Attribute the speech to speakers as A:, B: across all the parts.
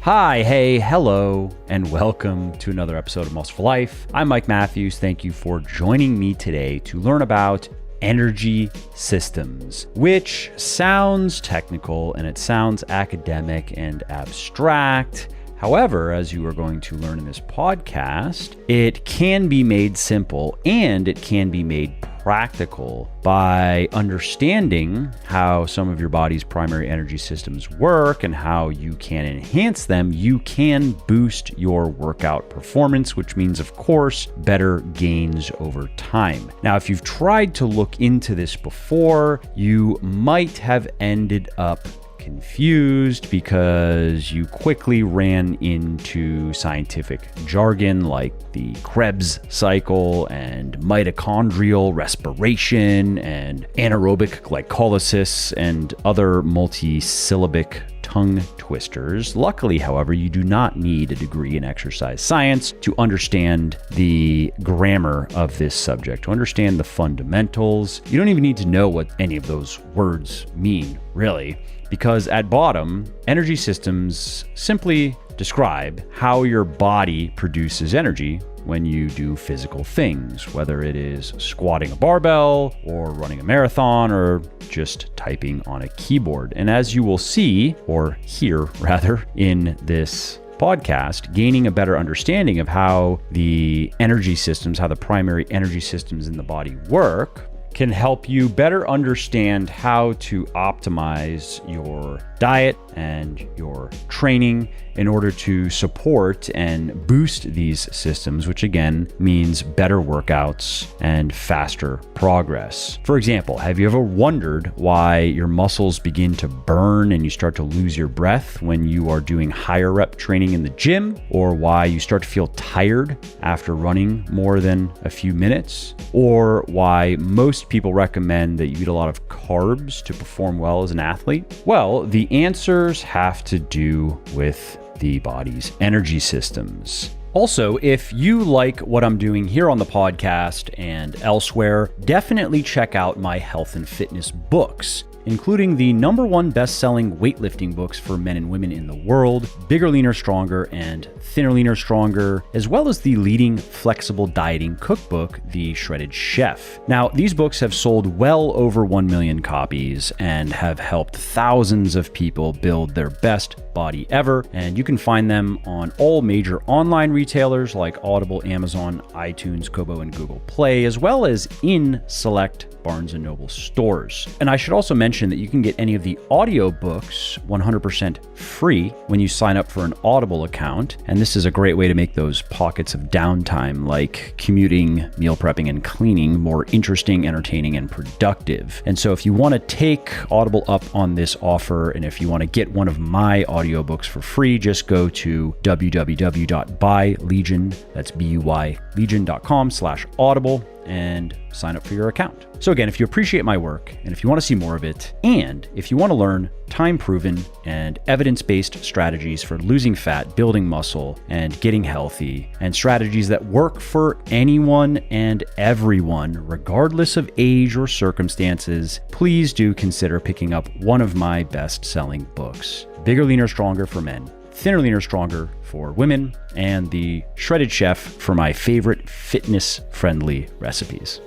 A: Hi, hey, hello, and welcome to another episode of Muscle for Life. I'm Mike Matthews. Thank you for joining me today to learn about energy systems, which sounds technical and it sounds academic and abstract. However, as you are going to learn in this podcast, it can be made simple and it can be made practical by understanding how some of your body's primary energy systems work and how you can enhance them. You can boost your workout performance, which means, of course, better gains over time. Now, if you've tried to look into this before, you might have ended up confused because you quickly ran into scientific jargon like the Krebs cycle and mitochondrial respiration and anaerobic glycolysis and other multi-syllabic tongue twisters. Luckily, however, you do not need a degree in exercise science to understand the grammar of this subject, to understand the fundamentals. You don't even need to know what any of those words mean, really. Because at bottom, energy systems simply describe how your body produces energy when you do physical things, whether it is squatting a barbell or running a marathon or just typing on a keyboard. And as you will see, or hear rather, in this podcast, gaining a better understanding of how the energy systems, how the primary energy systems in the body work, can help you better understand how to optimize your diet and your training in order to support and boost these systems, which again means better workouts and faster progress. For example, have you ever wondered why your muscles begin to burn and you start to lose your breath when you are doing higher rep training in the gym, or why you start to feel tired after running more than a few minutes, or why most people recommend that you eat a lot of carbs to perform well as an athlete? Well, the answers have to do with the body's energy systems. Also, if you like what I'm doing here on the podcast and elsewhere, definitely check out my health and fitness books, including the #1 best-selling weightlifting books for men and women in the world, Bigger, Leaner, Stronger, and Thinner, Leaner, Stronger, as well as the leading flexible dieting cookbook, The Shredded Chef. Now, these books have sold well over 1 million copies and have helped thousands of people build their best body ever, and you can find them on all major online retailers like Audible, Amazon, iTunes, Kobo, and Google Play, as well as in select Barnes & Noble stores. And I should also mention that you can get any of the audiobooks 100% free when you sign up for an Audible account. And this is a great way to make those pockets of downtime like commuting, meal prepping, and cleaning more interesting, entertaining, and productive. And so if you want to take Audible up on this offer, and if you want to get one of my audiobooks for free, just go to www.buylegion, that's B-U-Y, legion.com/audible, and sign up for your account. So again, if you appreciate my work and if you want to see more of it, and if you want to learn time-proven and evidence-based strategies for losing fat, building muscle, and getting healthy, and strategies that work for anyone and everyone, regardless of age or circumstances, please do consider picking up one of my best-selling books, Bigger, Leaner, Stronger for men, Thinner, Leaner, Stronger for women, and The Shredded Chef for my favorite fitness-friendly recipes.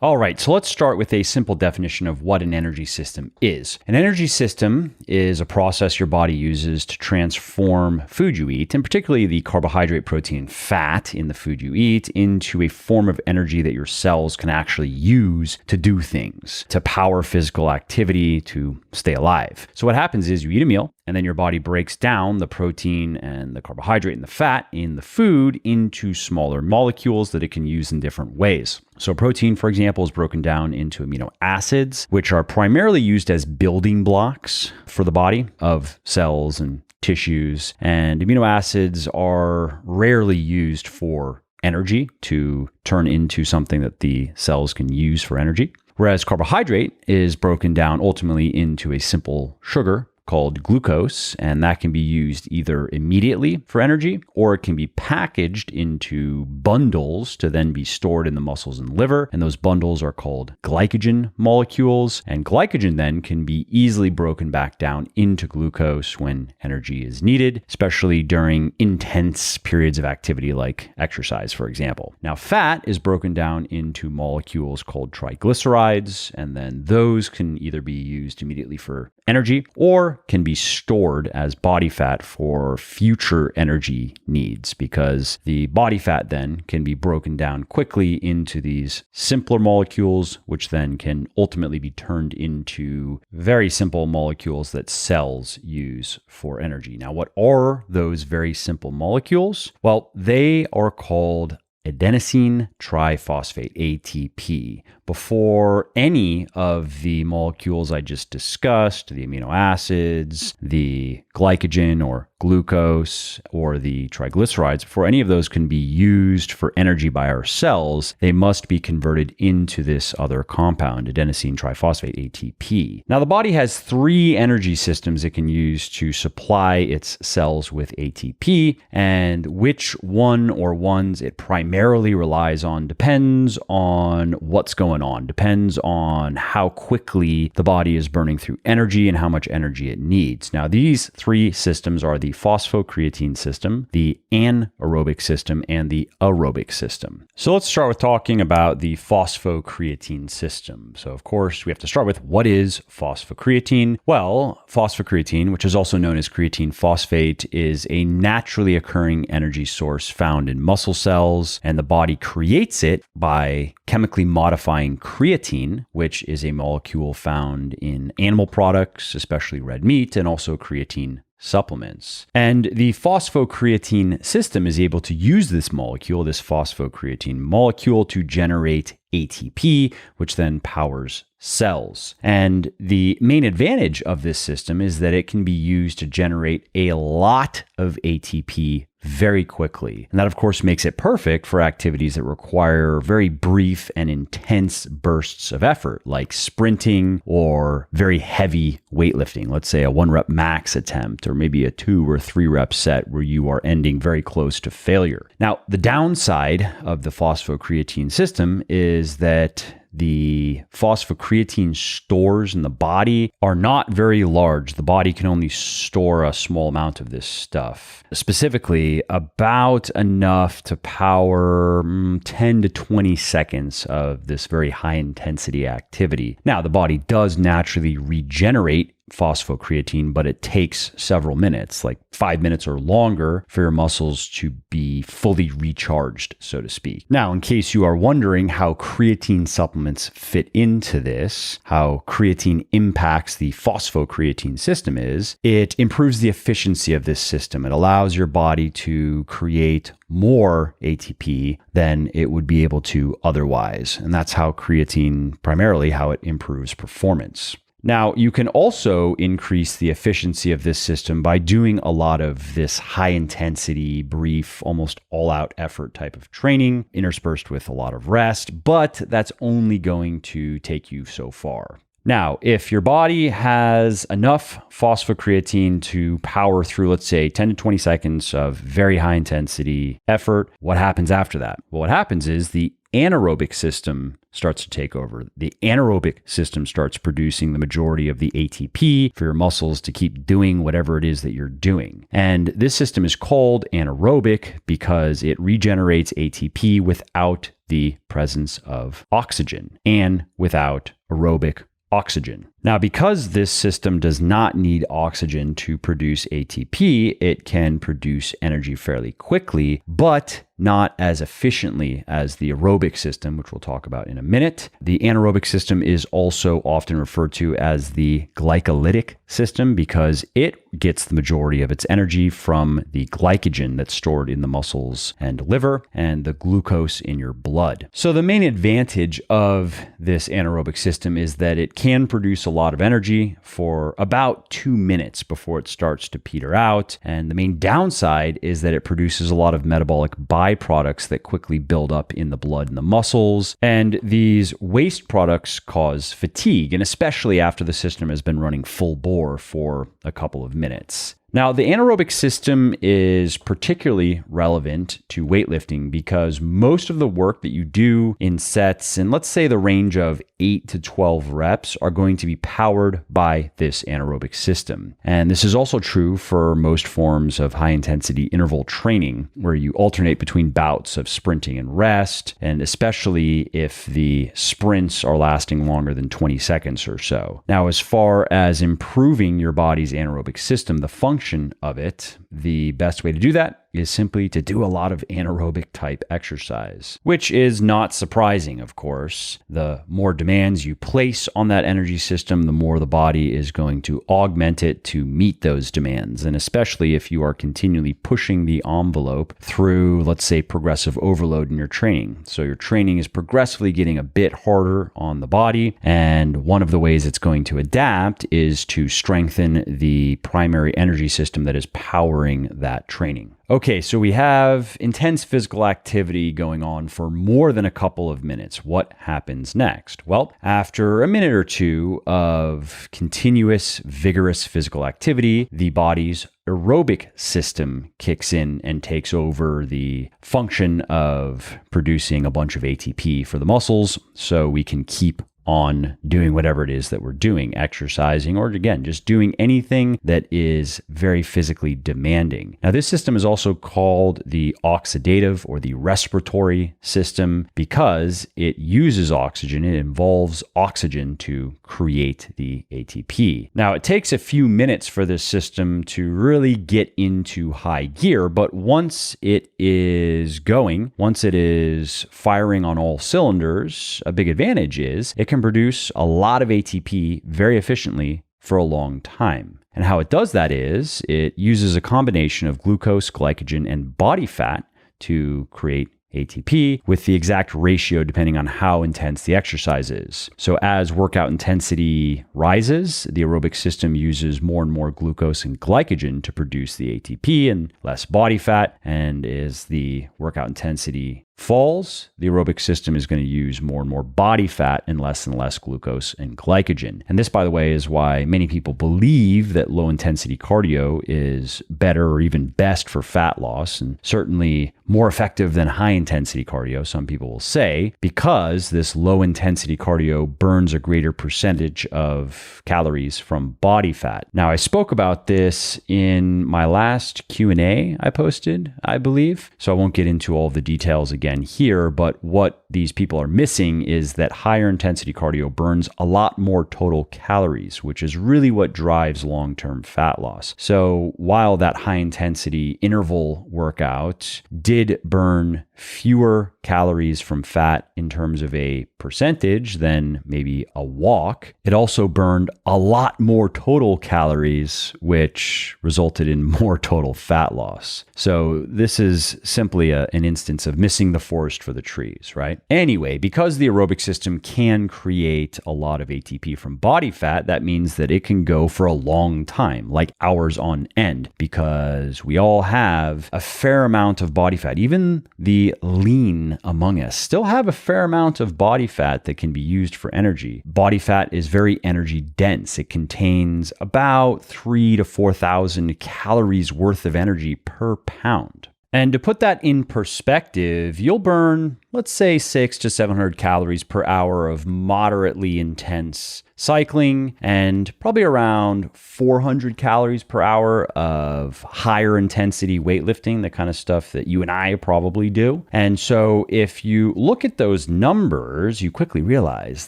A: All right, so let's start with a simple definition of what an energy system is. An energy system is a process your body uses to transform food you eat, and particularly the carbohydrate, protein, fat in the food you eat, into a form of energy that your cells can actually use to do things, to power physical activity, to stay alive. So what happens is you eat a meal, and then your body breaks down the protein and the carbohydrate and the fat in the food into smaller molecules that it can use in different ways. So protein, for example, is broken down into amino acids, which are primarily used as building blocks for the body of cells and tissues. And amino acids are rarely used for energy to turn into something that the cells can use for energy. Whereas carbohydrate is broken down ultimately into a simple sugar called glucose, and that can be used either immediately for energy, or it can be packaged into bundles to then be stored in the muscles and liver. And those bundles are called glycogen molecules. And glycogen then can be easily broken back down into glucose when energy is needed, especially during intense periods of activity like exercise, for example. Now, fat is broken down into molecules called triglycerides, and then those can either be used immediately for energy or can be stored as body fat for future energy needs, because the body fat then can be broken down quickly into these simpler molecules, which then can ultimately be turned into very simple molecules that cells use for energy. Now, what are those very simple molecules? Well, they are called adenosine triphosphate, ATP. Before any of the molecules I just discussed, the amino acids, the glycogen or glucose, or the triglycerides, before any of those can be used for energy by our cells, they must be converted into this other compound, adenosine triphosphate, ATP. Now, the body has three energy systems it can use to supply its cells with ATP, and which one or ones it primarily relies on depends on what's going on, depends on how quickly the body is burning through energy and how much energy it needs. Now, these three systems are the phosphocreatine system, the anaerobic system, and the aerobic system. So let's start with talking about the phosphocreatine system. So of course, we have to start with, what is phosphocreatine? Well, phosphocreatine, which is also known as creatine phosphate, is a naturally occurring energy source found in muscle cells, and the body creates it by chemically modifying creatine, which is a molecule found in animal products, especially red meat, and also creatine supplements. And the phosphocreatine system is able to use this molecule, this phosphocreatine molecule, to generate ATP, which then powers cells. And the main advantage of this system is that it can be used to generate a lot of ATP very quickly. And that, of course, makes it perfect for activities that require very brief and intense bursts of effort, like sprinting or very heavy weightlifting. Let's say a 1-rep max attempt, or maybe a 2 or 3 rep set where you are ending very close to failure. Now, the downside of the phosphocreatine system is that the phosphocreatine stores in the body are not very large. The body can only store a small amount of this stuff, specifically about enough to power 10 to 20 seconds of this very high intensity activity. Now, the body does naturally regenerate phosphocreatine, but it takes several minutes, like 5 minutes or longer, for your muscles to be fully recharged, so to speak. Now, in case you are wondering how creatine supplements fit into this, how creatine impacts the phosphocreatine system is, it improves the efficiency of this system. It allows your body to create more ATP than it would be able to otherwise. And that's how creatine, primarily how it improves performance. Now, you can also increase the efficiency of this system by doing a lot of this high intensity, brief, almost all out effort type of training, interspersed with a lot of rest, but that's only going to take you so far. Now, if your body has enough phosphocreatine to power through, let's say, 10 to 20 seconds of very high intensity effort, what happens after that? Well, what happens is the anaerobic system starts to take over. The anaerobic system starts producing the majority of the ATP for your muscles to keep doing whatever it is that you're doing. And this system is called anaerobic because it regenerates ATP without the presence of oxygen and without aerobic oxygen. Now, because this system does not need oxygen to produce ATP, it can produce energy fairly quickly, but not as efficiently as the aerobic system, which we'll talk about in a minute. The anaerobic system is also often referred to as the glycolytic system because it gets the majority of its energy from the glycogen that's stored in the muscles and liver and the glucose in your blood. So the main advantage of this anaerobic system is that it can produce a a lot of energy for about 2 minutes before it starts to peter out. And the main downside is that it produces a lot of metabolic byproducts that quickly build up in the blood and the muscles. And these waste products cause fatigue, and especially after the system has been running full bore for a couple of minutes. Now, the anaerobic system is particularly relevant to weightlifting because most of the work that you do in sets in, let's say, the range of 8 to 12 reps are going to be powered by this anaerobic system. And this is also true for most forms of high-intensity interval training, where you alternate between bouts of sprinting and rest, and especially if the sprints are lasting longer than 20 seconds or so. Now, as far as improving your body's anaerobic system, the function of it, the best way to do that is simply to do a lot of anaerobic type exercise, which is not surprising, of course. The more demands you place on that energy system, the more the body is going to augment it to meet those demands. And especially if you are continually pushing the envelope through, let's say, progressive overload in your training. So your training is progressively getting a bit harder on the body. And one of the ways it's going to adapt is to strengthen the primary energy system that is powering that training. Okay, so we have intense physical activity going on for more than a couple of minutes. What happens next? Well, after a minute or two of continuous, vigorous physical activity, the body's aerobic system kicks in and takes over the function of producing a bunch of ATP for the muscles so we can keep on doing whatever it is that we're doing, exercising, or again, just doing anything that is very physically demanding. Now, this system is also called the oxidative or the respiratory system because it uses oxygen. It involves oxygen to create the ATP. Now, it takes a few minutes for this system to really get into high gear, but once it is going, once it is firing on all cylinders, a big advantage is it can produce a lot of ATP very efficiently for a long time. And how it does that is it uses a combination of glucose, glycogen, and body fat to create ATP with the exact ratio depending on how intense the exercise is. So as workout intensity rises, the aerobic system uses more and more glucose and glycogen to produce the ATP and less body fat. And as the workout intensity falls, the aerobic system is going to use more and more body fat and less glucose and glycogen. And this, by the way, is why many people believe that low intensity cardio is better or even best for fat loss, and certainly more effective than high intensity cardio, some people will say, because this low intensity cardio burns a greater percentage of calories from body fat. Now, I spoke about this in my last Q&A I posted, I believe, so I won't get into all the details again here, but what these people are missing is that higher intensity cardio burns a lot more total calories, which is really what drives long-term fat loss. So while that high intensity interval workout did burn fewer calories from fat in terms of a percentage than maybe a walk, it also burned a lot more total calories, which resulted in more total fat loss. So this is simply an instance of missing the forest for the trees, right? Anyway, because the aerobic system can create a lot of ATP from body fat, that means that it can go for a long time, like hours on end, because we all have a fair amount of body fat. Even the lean among us still have a fair amount of body fat that can be used for energy. Body fat is very energy dense. It contains about 3,000 to 4,000 calories worth of energy per pound. And to put that in perspective, you'll burn, let's say, 600 to 700 calories per hour of moderately intense cycling and probably around 400 calories per hour of higher intensity weightlifting, the kind of stuff that you and I probably do. And so if you look at those numbers, you quickly realize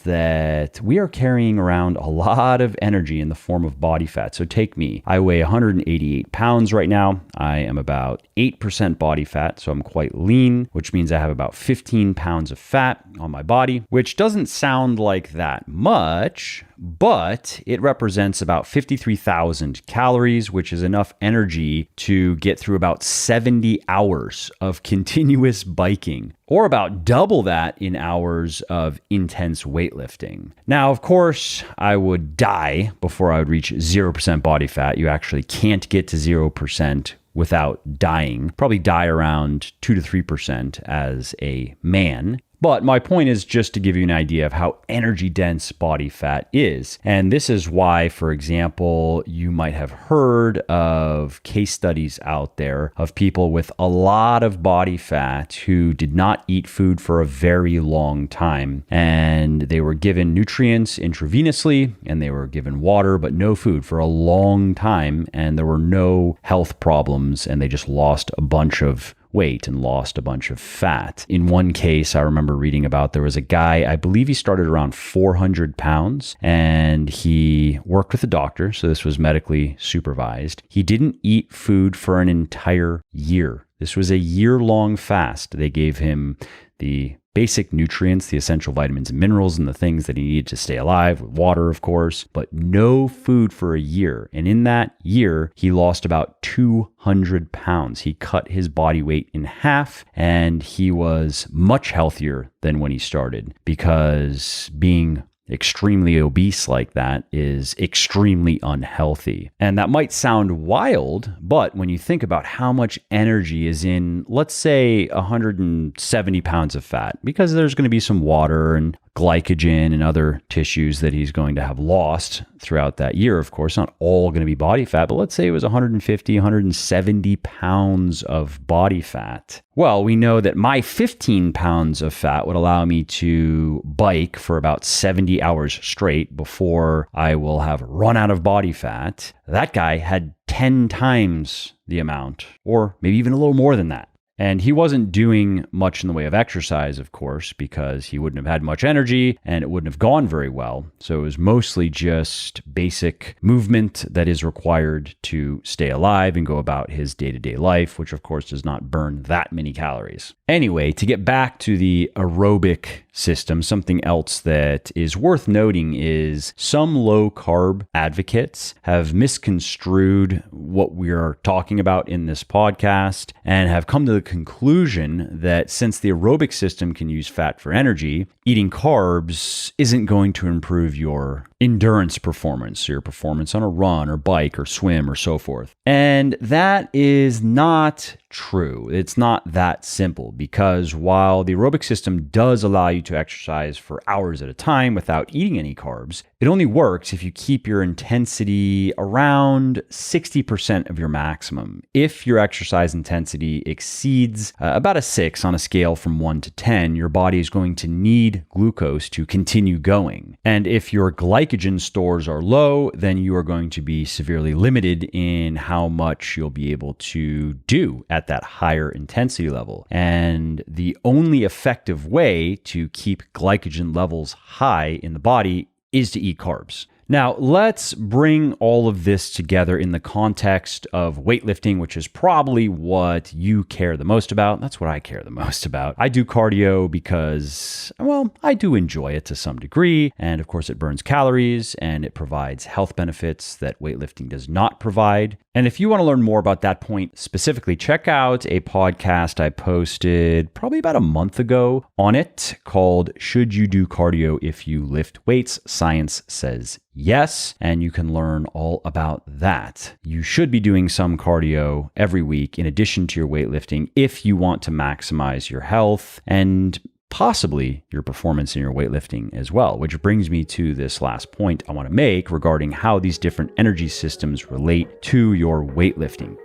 A: that we are carrying around a lot of energy in the form of body fat. So take me, I weigh 188 pounds right now. I am about 8% body fat, so I'm quite lean, which means I have about 15 15 pounds of fat on my body, which doesn't sound like that much, but it represents about 53,000 calories, which is enough energy to get through about 70 hours of continuous biking, or about double that in hours of intense weightlifting. Now, of course, I would die before I would reach 0% body fat. You actually can't get to 0% without dying. Probably die around 2 to 3% as a man. But my point is just to give you an idea of how energy dense body fat is. And this is why, for example, you might have heard of case studies out there of people with a lot of body fat who did not eat food for a very long time. And they were given nutrients intravenously and they were given water, but no food for a long time. And there were no health problems and they just lost a bunch of weight and lost a bunch of fat. In one case, I remember reading about, there was a guy, I believe he started around 400 pounds and he worked with a doctor. So this was medically supervised. He didn't eat food for an entire year. This was a year-long fast. They gave him the basic nutrients, the essential vitamins and minerals and the things that he needed to stay alive, with water, of course, but no food for a year. And in that year, he lost about 200 pounds. He cut his body weight in half and he was much healthier than when he started, because being extremely obese like that is extremely unhealthy. And that might sound wild, but when you think about how much energy is in, let's say, 170 pounds of fat, because there's going to be some water and glycogen and other tissues that he's going to have lost throughout that year. Of course, not all going to be body fat, but let's say it was 150, 170 pounds of body fat. Well, we know that my 15 pounds of fat would allow me to bike for about 70 hours straight before I will have run out of body fat. That guy had 10 times the amount, or maybe even a little more than that. And he wasn't doing much in the way of exercise, of course, because he wouldn't have had much energy and it wouldn't have gone very well. So it was mostly just basic movement that is required to stay alive and go about his day-to-day life, which of course does not burn that many calories. Anyway, to get back to the aerobic system, something else that is worth noting is some low-carb advocates have misconstrued what we are talking about in this podcast and have come to the conclusion that since the aerobic system can use fat for energy, eating carbs isn't going to improve your endurance performance, your performance on a run or bike or swim or so forth. And that is not true. It's not that simple, because while the aerobic system does allow you to exercise for hours at a time without eating any carbs, it only works if you keep your intensity around 60% of your maximum. If your exercise intensity exceeds about a 6 on a scale from 1 to 10, your body is going to need glucose to continue going. And if your glycogen stores are low, then you are going to be severely limited in how much you'll be able to do at that higher intensity level. And the only effective way to keep glycogen levels high in the body is to eat carbs. Now, let's bring all of this together in the context of weightlifting, which is probably what you care the most about. That's what I care the most about. I do cardio because, well, I do enjoy it to some degree. And of course, it burns calories and it provides health benefits that weightlifting does not provide. And if you want to learn more about that point specifically, check out a podcast I posted probably about a month ago on it called Should You Do Cardio If You Lift Weights? Science Says Yes, and you can learn all about that. You should be doing some cardio every week in addition to your weightlifting if you want to maximize your health and possibly your performance in your weightlifting as well, which brings me to this last point I want to make regarding how these different energy systems relate to your weightlifting.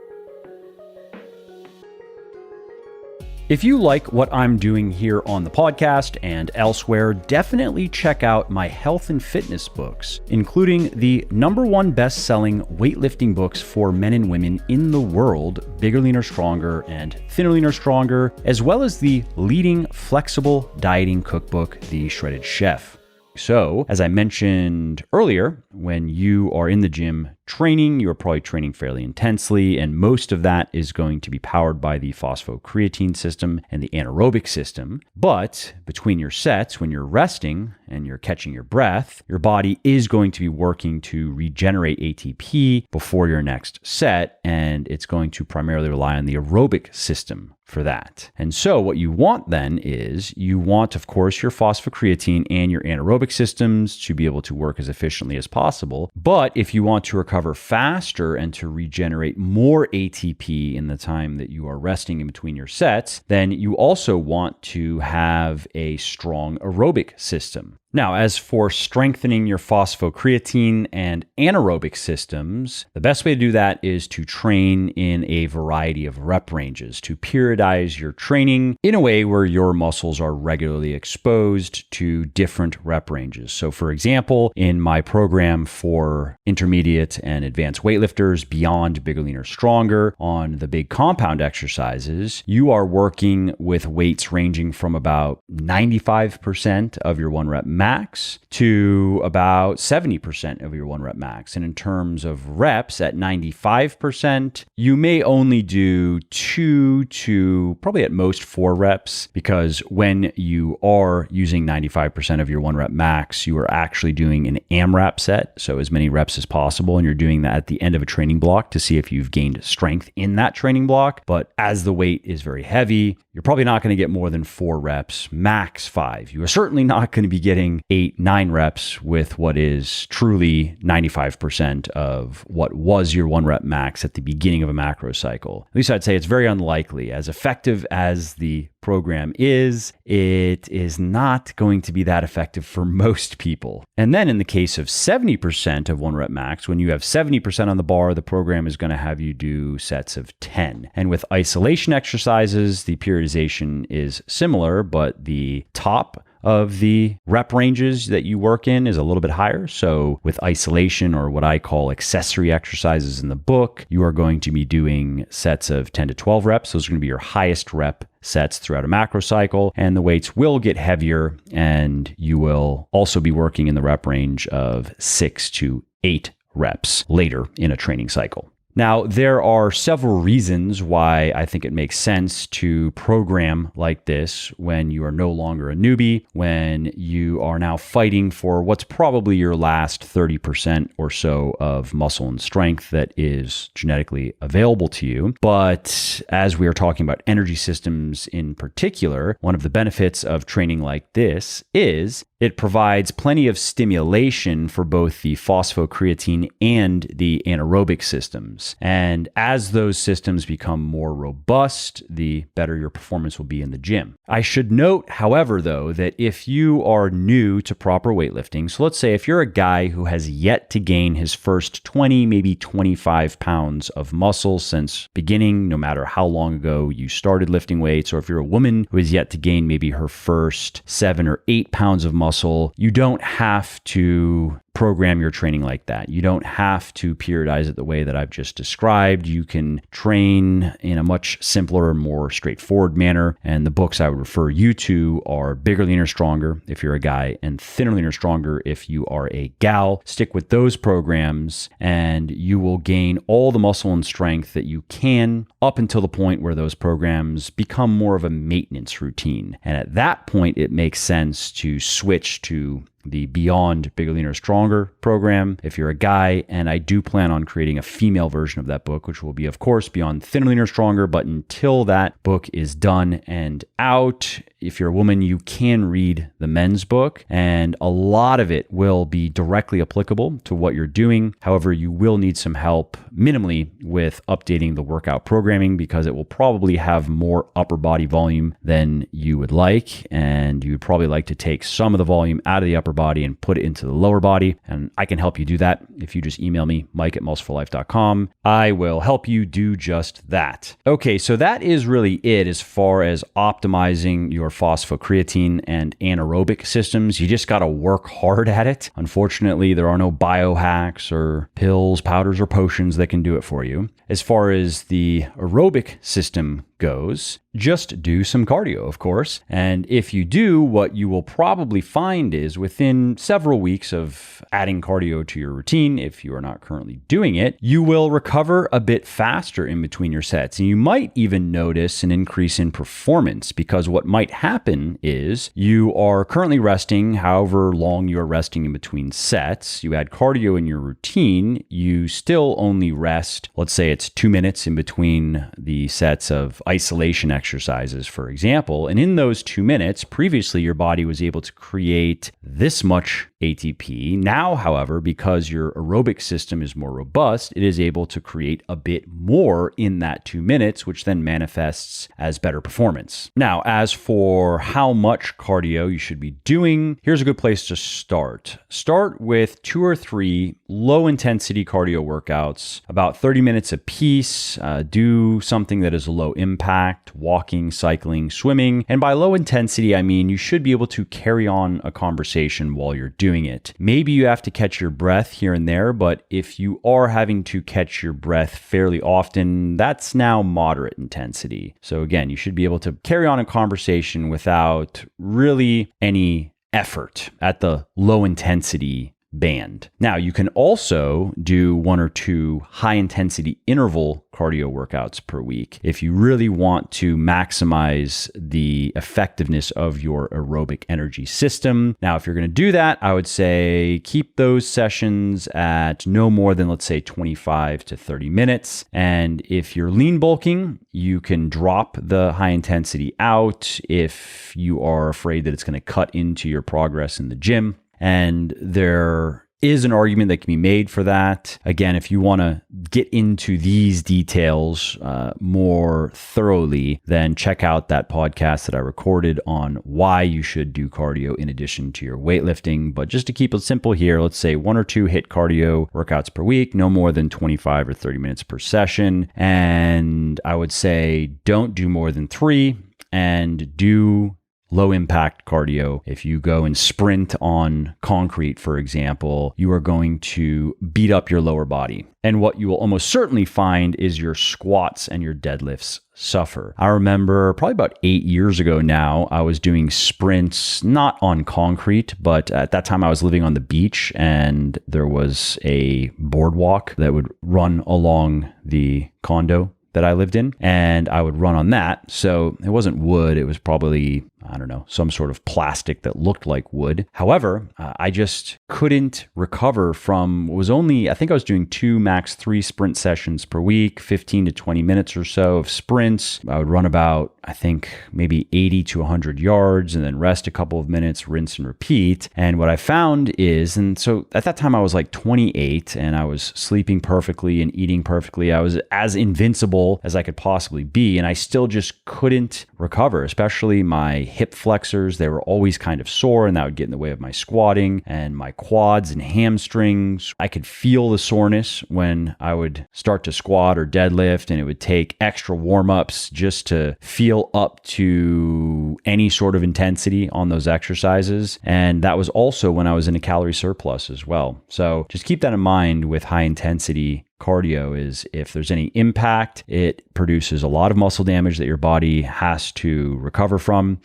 A: If you like what I'm doing here on the podcast and elsewhere, definitely check out my health and fitness books, including the #1 best-selling weightlifting books for men and women in the world, Bigger, Leaner, Stronger, and Thinner, Leaner, Stronger, as well as the leading flexible dieting cookbook, The Shredded Chef. So, as I mentioned earlier, when you are in the gym training, you're probably training fairly intensely, and most of that is going to be powered by the phosphocreatine system and the anaerobic system. But between your sets, when you're resting and you're catching your breath, your body is going to be working to regenerate ATP before your next set, and it's going to primarily rely on the aerobic system for that. And so what you want then is you want, of course, your phosphocreatine and your anaerobic systems to be able to work as efficiently as possible. But if you want to recover faster and to regenerate more ATP in the time that you are resting in between your sets, then you also want to have a strong aerobic system. Now, as for strengthening your phosphocreatine and anaerobic systems, the best way to do that is to train in a variety of rep ranges, to periodize your training in a way where your muscles are regularly exposed to different rep ranges. So, for example, in my program for intermediate and advanced weightlifters, Beyond Bigger, Leaner, Stronger, on the big compound exercises, you are working with weights ranging from about 95% of your 1 rep max to about 70% of your 1 rep max. And in terms of reps at 95%, you may only do 2 to probably at most 4 reps, because when you are using 95% of your 1 rep max, you are actually doing an AMRAP set, so as many reps as possible, and you're doing that at the end of a training block to see if you've gained strength in that training block. But as the weight is very heavy, you're probably not going to get more than 4 reps, max 5. You are certainly not going to be getting 8, 9 reps with what is truly 95% of what was your 1 rep max at the beginning of a macro cycle. At least I'd say it's very unlikely. As effective as the program is, it is not going to be that effective for most people. And then in the case of 70% of 1 rep max, when you have 70% on the bar, the program is going to have you do sets of 10. And with isolation exercises, the periodization is similar, but the top of the rep ranges that you work in is a little bit higher. So with isolation, or what I call accessory exercises in the book, you are going to be doing sets of 10 to 12 reps. Those are going to be your highest rep sets throughout a macro cycle, and the weights will get heavier, and you will also be working in the rep range of 6 to 8 reps later in a training cycle. Now, there are several reasons why I think it makes sense to program like this when you are no longer a newbie, when you are now fighting for what's probably your last 30% or so of muscle and strength that is genetically available to you. But as we are talking about energy systems in particular, one of the benefits of training like this is it provides plenty of stimulation for both the phosphocreatine and the anaerobic systems. And as those systems become more robust, the better your performance will be in the gym. I should note, however, though, that if you are new to proper weightlifting, so let's say if you're a guy who has yet to gain his first 20, maybe 25 pounds of muscle since beginning, no matter how long ago you started lifting weights, or if you're a woman who has yet to gain maybe her first 7 or 8 pounds of muscle, you don't have to program your training like that. You don't have to periodize it the way that I've just described. You can train in a much simpler, more straightforward manner. And the books I would refer you to are Bigger, Leaner, Stronger if you're a guy, and Thinner, Leaner, Stronger if you are a gal. Stick with those programs and you will gain all the muscle and strength that you can up until the point where those programs become more of a maintenance routine. And at that point, it makes sense to switch to the Beyond Bigger, Leaner, Stronger program if you're a guy. And I do plan on creating a female version of that book, which will be, of course, Beyond Thinner, Leaner, Stronger. But until that book is done and out, if you're a woman, you can read the men's book, and a lot of it will be directly applicable to what you're doing. However, you will need some help minimally with updating the workout programming, because it will probably have more upper body volume than you would like, and you would probably like to take some of the volume out of the upper body and put it into the lower body. And I can help you do that if you just email me, mike@muscleforlife.com. I will help you do just that. Okay, so that is really it as far as optimizing your phosphocreatine and anaerobic systems. You just got to work hard at it. Unfortunately, there are no biohacks or pills, powders, or potions that can do it for you. As far as the aerobic system goes, just do some cardio, of course. And if you do, what you will probably find is within several weeks of adding cardio to your routine, if you are not currently doing it, you will recover a bit faster in between your sets. And you might even notice an increase in performance, because what might happen is you are currently resting however long you are resting in between sets. You add cardio in your routine, you still only rest, let's say it's 2 minutes in between the sets of isolation exercises, for example. And in those 2 minutes, previously your body was able to create this much ATP. Now, however, because your aerobic system is more robust, it is able to create a bit more in that 2 minutes, which then manifests as better performance. Now, as for how much cardio you should be doing, here's a good place to start. Start with 2 or 3 low intensity cardio workouts, about 30 minutes a piece. Do something that is low impact, walking, cycling, swimming. And by low intensity, I mean you should be able to carry on a conversation while you're doing it. Maybe you have to catch your breath here and there, but if you are having to catch your breath fairly often, that's now moderate intensity. So again, you should be able to carry on a conversation without really any effort at the low intensity band. Now, you can also do 1 or 2 high intensity interval cardio workouts per week if you really want to maximize the effectiveness of your aerobic energy system. Now, if you're going to do that, I would say keep those sessions at no more than, let's say, 25 to 30 minutes. And if you're lean bulking, you can drop the high intensity out if you are afraid that it's going to cut into your progress in the gym. And there is an argument that can be made for that. Again, if you want to get into these details more thoroughly, then check out that podcast that I recorded on why you should do cardio in addition to your weightlifting. But just to keep it simple here, let's say 1 or 2 HIIT cardio workouts per week, no more than 25 or 30 minutes per session. And I would say don't do more than 3, and do low impact cardio. If you go and sprint on concrete, for example, you are going to beat up your lower body. And what you will almost certainly find is your squats and your deadlifts suffer. I remember probably about 8 years ago now, I was doing sprints, not on concrete, but at that time I was living on the beach and there was a boardwalk that would run along the condo that I lived in, and I would run on that. So it wasn't wood, it was probably, I don't know, some sort of plastic that looked like wood. However, I just couldn't recover from what was only, I think I was doing 2, max 3 sprint sessions per week, 15 to 20 minutes or so of sprints. I would run about, I think, maybe 80 to 100 yards and then rest a couple of minutes, rinse and repeat. And what I found is, and so at that time I was like 28 and I was sleeping perfectly and eating perfectly. I was as invincible as I could possibly be, and I still just couldn't recover, especially my hip flexors. They were always kind of sore, and that would get in the way of my squatting, and my quads and hamstrings. I could feel the soreness when I would start to squat or deadlift, and it would take extra warm-ups just to feel up to any sort of intensity on those exercises. And that was also when I was in a calorie surplus as well. So just keep that in mind with high intensity cardio, is if there's any impact, it produces a lot of muscle damage that your body has to recover from.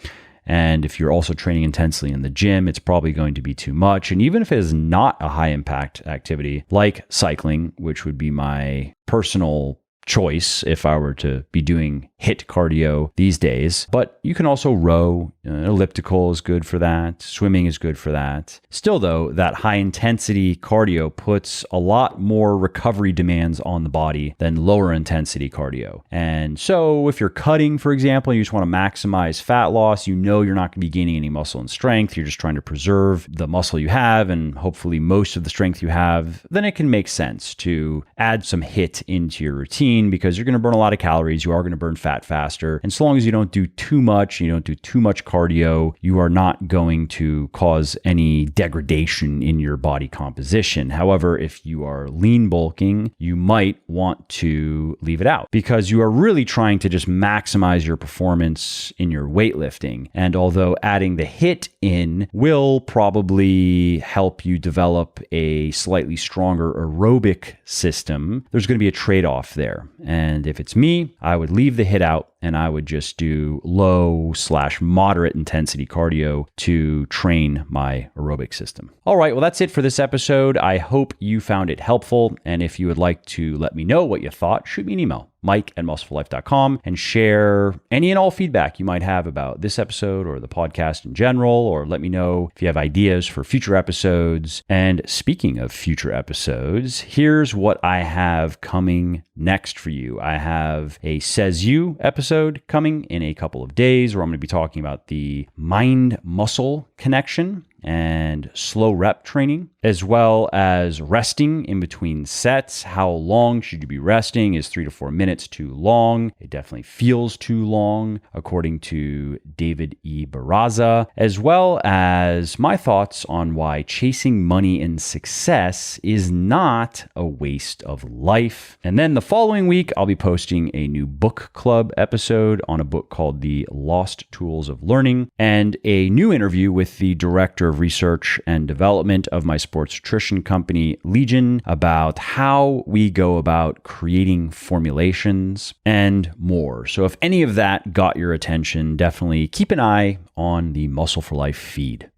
A: And if you're also training intensely in the gym, it's probably going to be too much. And even if it is not a high impact activity like cycling, which would be my personal choice if I were to be doing HIIT cardio these days, but you can also row. Elliptical is good for that. Swimming is good for that. Still though, that high intensity cardio puts a lot more recovery demands on the body than lower intensity cardio. And so if you're cutting, for example, and you just want to maximize fat loss, you know you're not going to be gaining any muscle and strength. You're just trying to preserve the muscle you have and hopefully most of the strength you have, then it can make sense to add some HIIT into your routine, because you're going to burn a lot of calories. You are going to burn fat faster. And so long as you don't do too much, you don't do too much cardio, you are not going to cause any degradation in your body composition. However, if you are lean bulking, you might want to leave it out because you are really trying to just maximize your performance in your weightlifting. And although adding the HIIT in will probably help you develop a slightly stronger aerobic system, there's going to be a trade-off there. And if it's me, I would leave the HIIT out and I would just do low/moderate intensity cardio to train my aerobic system. All right, well, that's it for this episode. I hope you found it helpful. And if you would like to let me know what you thought, shoot me an email, mike@muscleflife.com, and share any and all feedback you might have about this episode or the podcast in general, or let me know if you have ideas for future episodes. And speaking of future episodes, here's what I have coming next for you. I have a Says You episode coming in a couple of days where I'm going to be talking about the mind-muscle connection and slow rep training, as well as resting in between sets. How long should you be resting? Is 3 to 4 minutes too long? It definitely feels too long, according to David E. Barraza, as well as my thoughts on why chasing money and success is not a waste of life. And then the following week, I'll be posting a new book club episode on a book called The Lost Tools of Learning, and a new interview with the director of research and development of my sports nutrition company, Legion, about how we go about creating formulations and more. So if any of that got your attention, definitely keep an eye on the Muscle for Life feed.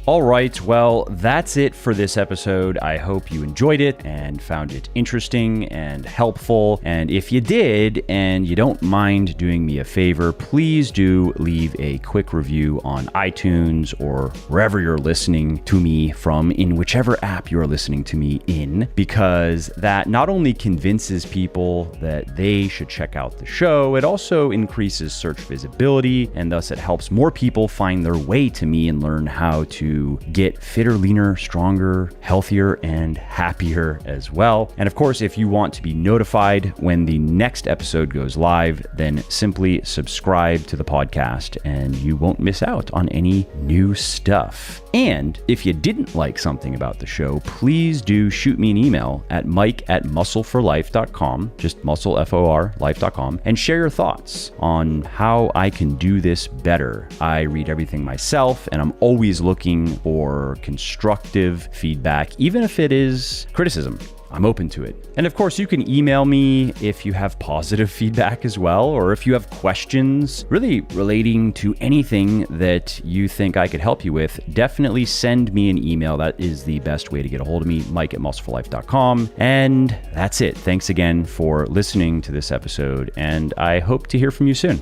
A: All right, well, that's it for this episode. I hope you enjoyed it and found it interesting and helpful. And if you did, and you don't mind doing me a favor, please do leave a quick review on iTunes or wherever you're listening to me from, in whichever app you're listening to me in, because that not only convinces people that they should check out the show, it also increases search visibility, and thus it helps more people find their way to me and learn how to get fitter, leaner, stronger, healthier, and happier as well. And of course, if you want to be notified when the next episode goes live, then simply subscribe to the podcast and you won't miss out on any new stuff. And if you didn't like something about the show, please do shoot me an email at mike@muscleforlife.com, just muscle, F-O-R, life.com, and share your thoughts on how I can do this better. I read everything myself, and I'm always looking for constructive feedback, even if it is criticism. I'm open to it. And of course, you can email me if you have positive feedback as well, or if you have questions really relating to anything that you think I could help you with, definitely send me an email. That is the best way to get a hold of me, mike@muscleforlife.com. And that's it. Thanks again for listening to this episode, and I hope to hear from you soon.